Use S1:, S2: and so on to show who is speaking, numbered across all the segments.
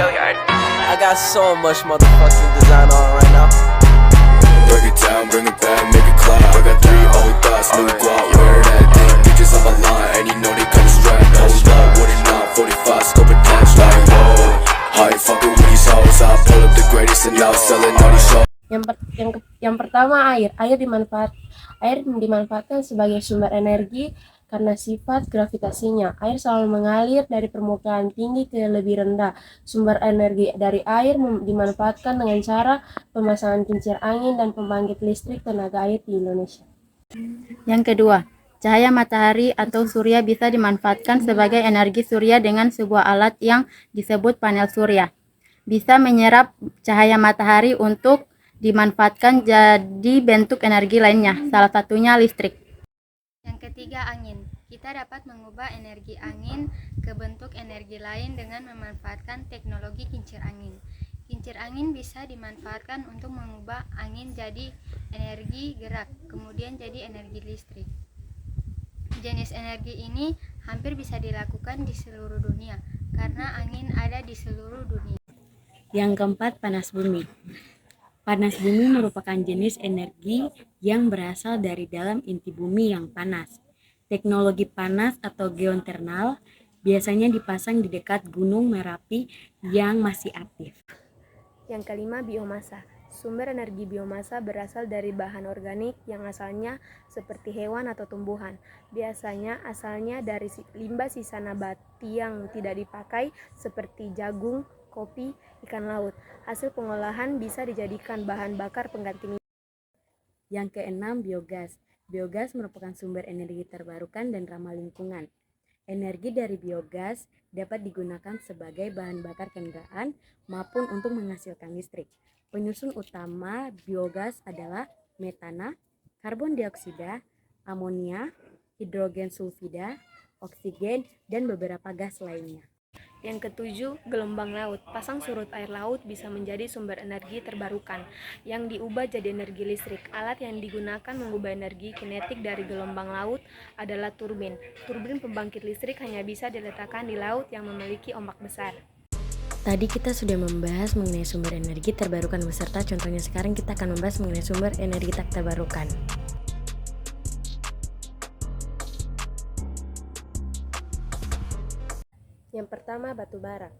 S1: I got so much motherfucking design on right now.
S2: Break it down, bring it back, make it clap. I got 3 old thoughts, new guap, where that thing? Bitches on my line, and you know they come strapped. Hold up, what it not, 45 scope attached. Like, whoa, how you fucking with these hoes? I pull up the greatest and now selling all these shows.
S3: Yang pertama air dimanfaatkan sebagai sumber energi karena sifat gravitasinya. Air selalu mengalir dari permukaan tinggi ke lebih rendah. Sumber energi dari air dimanfaatkan dengan cara pemasangan kincir angin dan pembangkit listrik tenaga air di Indonesia.
S4: Yang kedua, cahaya matahari atau surya bisa dimanfaatkan sebagai energi surya dengan sebuah alat yang disebut panel surya. Bisa menyerap cahaya matahari untuk dimanfaatkan jadi bentuk energi lainnya, salah satunya listrik. Yang ketiga, angin. Kita dapat mengubah energi angin ke bentuk energi lain dengan memanfaatkan teknologi kincir angin. Kincir angin bisa dimanfaatkan untuk mengubah angin jadi energi gerak, kemudian jadi energi listrik. Jenis energi ini hampir bisa dilakukan di seluruh dunia, karena angin ada di seluruh dunia.
S5: Yang keempat, panas bumi. Panas bumi merupakan jenis energi yang berasal dari dalam inti bumi yang panas. Teknologi panas atau geothermal biasanya dipasang di dekat gunung Merapi yang masih aktif.
S3: Yang kelima, biomasa. Sumber energi biomasa berasal dari bahan organik yang asalnya seperti hewan atau tumbuhan. Biasanya asalnya dari limbah sisa nabati yang tidak dipakai seperti jagung, kopi, ikan laut. Hasil pengolahan bisa dijadikan bahan bakar pengganti minyak.
S5: Yang keenam, biogas. Biogas merupakan sumber energi terbarukan dan ramah lingkungan. Energi dari biogas dapat digunakan sebagai bahan bakar kendaraan maupun untuk menghasilkan listrik. Penyusun utama biogas adalah metana, karbon dioksida, amonia, hidrogen sulfida, oksigen, dan beberapa gas lainnya.
S3: Yang ketujuh, gelombang laut. Pasang surut air laut bisa menjadi sumber energi terbarukan yang diubah jadi energi listrik. Alat yang digunakan mengubah energi kinetik dari gelombang laut adalah turbin. Turbin pembangkit listrik hanya bisa diletakkan di laut yang memiliki ombak besar.
S5: Tadi kita sudah membahas mengenai sumber energi terbarukan beserta contohnya. Sekarang kita akan membahas mengenai sumber energi tak terbarukan.
S3: Yang pertama, batu bara.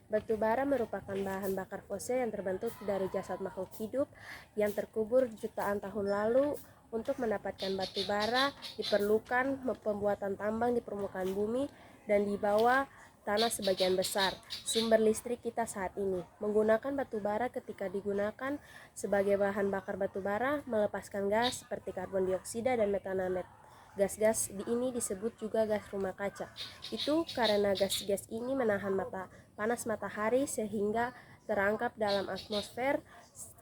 S3: Batu bara merupakan bahan bakar fosil yang terbentuk dari jasad makhluk hidup yang terkubur jutaan tahun lalu. Untuk mendapatkan batu bara diperlukan pembuatan tambang di permukaan bumi dan di bawah tanah sebagian besar. Sumber listrik kita saat ini menggunakan batu bara ketika digunakan sebagai bahan bakar batu bara melepaskan gas seperti karbon dioksida dan metana. Gas-gas ini disebut juga gas rumah kaca. Itu karena gas-gas ini menahan panas matahari sehingga terangkap dalam atmosfer.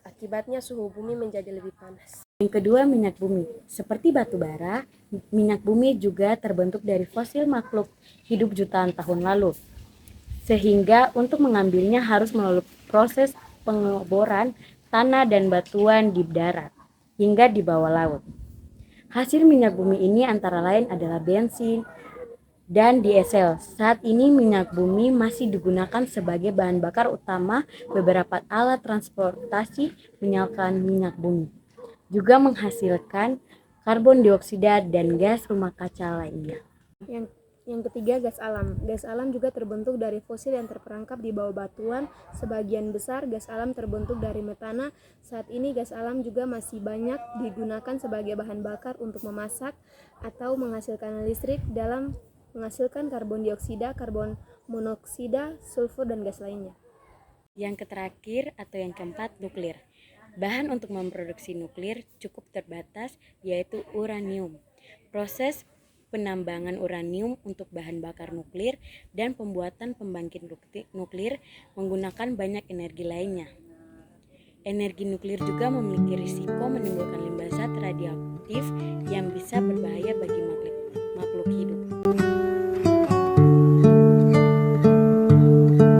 S3: Akibatnya suhu bumi menjadi lebih panas.
S5: Yang kedua, minyak bumi. Seperti batu bara, minyak bumi juga terbentuk dari fosil makhluk hidup jutaan tahun lalu. Sehingga untuk mengambilnya harus melalui proses pengeboran tanah dan batuan di darat hingga di bawah laut. Hasil minyak bumi ini antara lain adalah bensin dan diesel. Saat ini minyak bumi masih digunakan sebagai bahan bakar utama beberapa alat transportasi menyalakan minyak bumi. Juga menghasilkan karbon dioksida dan gas rumah kaca lainnya.
S3: Yang ketiga, gas alam. Gas alam juga terbentuk dari fosil yang terperangkap di bawah batuan. Sebagian besar gas alam terbentuk dari metana. Saat ini gas alam juga masih banyak digunakan sebagai bahan bakar untuk memasak atau menghasilkan listrik dalam menghasilkan karbon dioksida, karbon monoksida, sulfur, dan gas lainnya.
S5: Yang terakhir atau yang keempat, nuklir. Bahan untuk memproduksi nuklir cukup terbatas, yaitu uranium. Proses penambangan uranium untuk bahan bakar nuklir dan pembuatan pembangkit nuklir menggunakan banyak energi lainnya. Energi nuklir juga memiliki risiko menimbulkan limbah zat radioaktif yang bisa berbahaya bagi makhluk hidup.